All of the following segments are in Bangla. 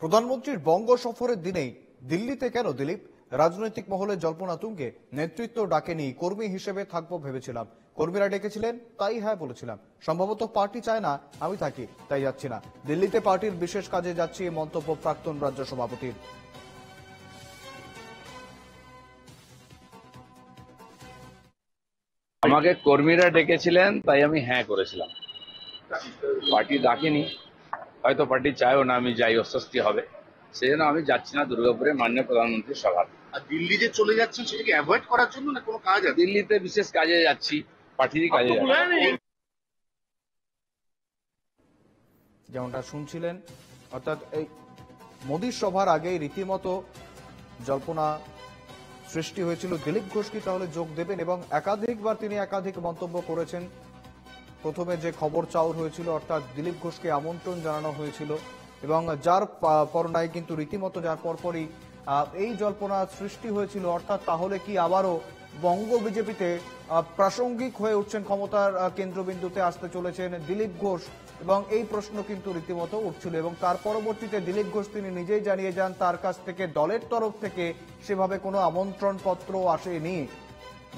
প্রধানমন্ত্রীর বঙ্গ সফরের দিনেই দিল্লিতে কেন দিলীপ? রাজনৈতিক মহলে জল্পনা তুঙ্গে। নেতৃত্ব ডাকেনি, কর্মী হিসেবে থাকবো ভেবেছিলাম। কর্মীরা ডেকেছিলেন, তাই হ্যাঁ বলেছিলাম। সম্ভবত পার্টি চায় না আমি থাকি, তাই যাচ্ছি না। দিল্লিতে পার্টির বিশেষ কাজে যাচ্ছি, মন্তব্য প্রাক্তন রাজ্য সভাপতির। আমাকে কর্মীরা ডেকেছিলেন, তাই আমি হ্যাঁ করেছিলাম। পার্টি ডাকেনি, হয়তো পার্টি চায়ও না আমি যাই, অস্বস্তি হবে, সেই জন্য আমি যাচ্ছি না দুর্গাপুরে মাননীয় প্রধানমন্ত্রীর সভা। আর দিল্লি যে চলে যাচ্ছেন সেটাকে অ্যাভয়েড করার জন্য না কোনো কাজ আছে? দিল্লিতে বিশেষ কাজে যাচ্ছি, পার্টিরই কাজে যাচ্ছি। যেমনটা শুনছিলেন, অর্থাৎ এই মোদীর সভার আগেই রীতিমতো জল্পনা সৃষ্টি হয়েছিল দিলীপ ঘোষ কি তাহলে যোগ দেবেন, এবং একাধিকবার তিনি একাধিক মন্তব্য করেছেন। প্রথমে যে খবর চাউর হয়েছিল, অর্থাৎ দিলীপ ঘোষকে আমন্ত্রণ জানানো হয়েছিল, এবং যার পর নাই কিন্তু রীতিমতো যার পরপরই এই জল্পনা সৃষ্টি হয়েছিল, অর্থাৎ তাহলে কি আবারও বঙ্গ বিজেপিতে প্রাসঙ্গিক হয়ে উঠছেন, ক্ষমতার কেন্দ্রবিন্দুতে আসতে চলেছেন দিলীপ ঘোষ, এবং এই প্রশ্ন কিন্তু রীতিমতো উঠছিল। এবং তার পরবর্তীতে দিলীপ ঘোষ তিনি নিজেই জানিয়ে যান তার কাছ থেকে দলের তরফ থেকে সেভাবে কোনো আমন্ত্রণ পত্র আসেনি।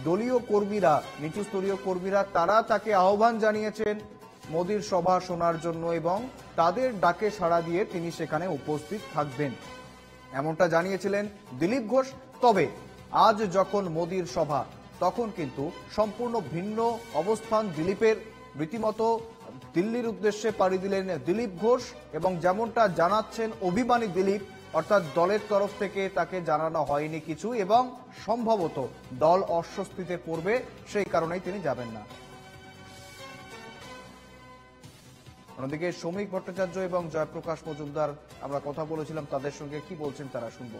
দলীয় কর্মীরা, নিচু স্তরীয় কর্মীরা, তারা তাকে আহ্বান জানিয়েছেন মোদীর সভা শোনার জন্য, এবং তাদের ডাকে সাড়া দিয়ে তিনি সেখানে উপস্থিত থাকবেন, এমনটা জানিয়েছিলেন দিলীপ ঘোষ। তবে আজ যখন মোদীর সভা, তখন কিন্তু সম্পূর্ণ ভিন্ন অবস্থান দিলীপের। রীতিমতো দিল্লির উদ্দেশ্যে পাড়ি দিলেন দিলীপ ঘোষ, এবং যেমনটা জানাচ্ছেন অভিমানী দিলীপ, অর্থাৎ দলের তরফ থেকে তাকে জানানো হয়নি কিছু, এবং সম্ভবত দল অস্বস্তিতে পড়বে, সেই কারণেই তিনি যাবেন না। অন্যদিকে শ্রমিক ভট্টাচার্য এবং জয়প্রকাশ মজুমদার আমরা কথা বলেছিলাম, তাদের সঙ্গে কি বলছেন তারা শুনবো।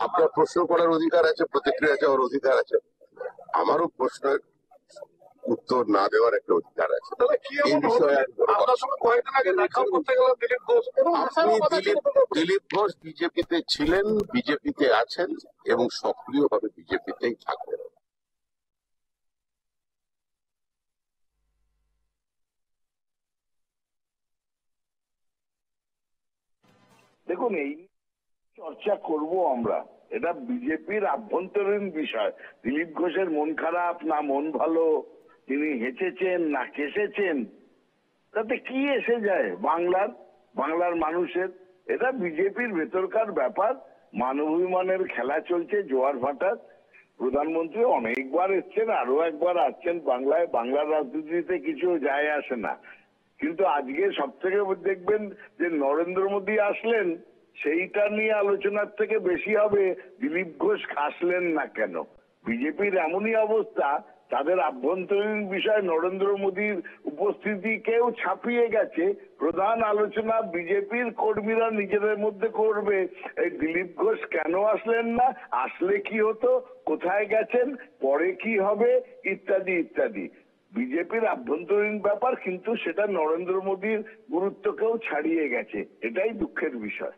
আপনার প্রশ্ন করার অধিকার আছে, প্রতিক্রিয়া দেওয়ার অধিকার আছে, আমারও প্রশ্নের উত্তর না দেওয়ার একটা অধিকার আছে। দিলীপ ঘোষ বিজেপিতে ছিলেন, বিজেপিতে আছেন এবং সক্রিয়ভাবে বিজেপিতেই থাকবেন। দেখুন, এই চর্চা করব আমরা, এটা বিজেপির আভ্যন্তরীণ বিষয়। দিলীপ ঘোষের মন খারাপ না মন ভালো, তিনি হেসেছেন না কেসেছেন, তাতে কি এসে যায় বাংলার মানুষের? এটা বিজেপির ভেতরকার ব্যাপার। মানবাভিমানের খেলা চলছে, জোয়ার ভাটার। প্রধানমন্ত্রী অনেকবার এসছেন, আরো একবার আসছেন বাংলায়, বাংলার রাজনীতিতে কিছু যায় আসে না। কিন্তু আজকে সব থেকে দেখবেন যে নরেন্দ্র মোদী আসলেন, সেইটা নিয়ে আলোচনার থেকে বেশি হবে দিলীপ ঘোষ আসলেন না কেন। বিজেপির এমনই অবস্থা, তাদের আভ্যন্তরীণ বিষয় নরেন্দ্র মোদীর উপস্থিতিকেও ছাপিয়ে গেছে। প্রধান আলোচনা বিজেপির কর্মীরা নিজেদের মধ্যে করবে, এই দিলীপ ঘোষ কেন আসলেন না, আসলে কি হতো, কোথায় গেছেন, পরে কি হবে, ইত্যাদি ইত্যাদি। বিজেপির আভ্যন্তরীণ ব্যাপার, কিন্তু সেটা নরেন্দ্র মোদীর গুরুত্বকেও ছাড়িয়ে গেছে, এটাই দুঃখের বিষয়।